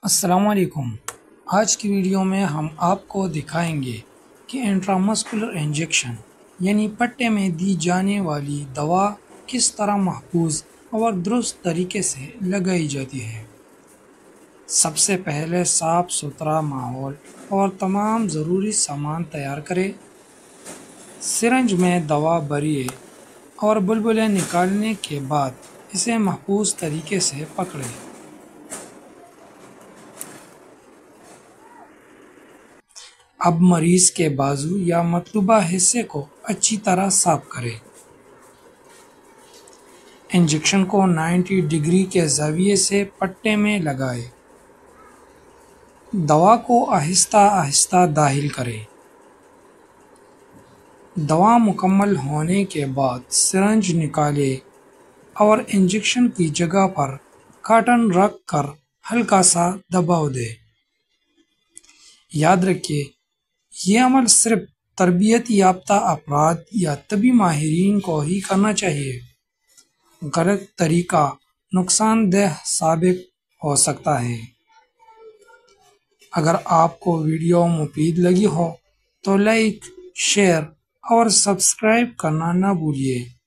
السلام علیکم۔ آج کی ویڈیو میں ہم آپ کو دکھائیں گے کہ انٹرامسکولر انجیکشن یعنی پٹے میں دی جانے والی دوا کس طرح محفوظ اور درست طریقے سے لگائی جاتی ہے۔ سب سے پہلے صاف ستھرا ماحول اور تمام ضروری سامان تیار کریں۔ سرنج میں دوا بھریے اور بلبلے نکالنے کے بعد اسے محفوظ طریقے سے پکڑیں۔ اب مریض کے بازو یا مطلوبہ حصے کو اچھی طرح صاف کریں۔ انجیکشن کو 90 ڈگری کے زاویے سے پٹے میں لگائیں۔ دوا کو آہستہ آہستہ داخل کریں۔ دوا مکمل ہونے کے بعد سرنج نکالیں اور انجیکشن کی جگہ پر کاٹن رکھ کر ہلکا سا دباؤ دیں۔ یاد رکھیے، یہ عمل صرف تربیت یافتہ افراد یا طبی ماہرین کو ہی کرنا چاہیے۔ غلط طریقہ نقصان دہ ثابت ہو سکتا ہے۔ اگر آپ کو ویڈیو مفید لگی ہو تو لائک، شیئر اور سبسکرائب کرنا نہ بھولیے۔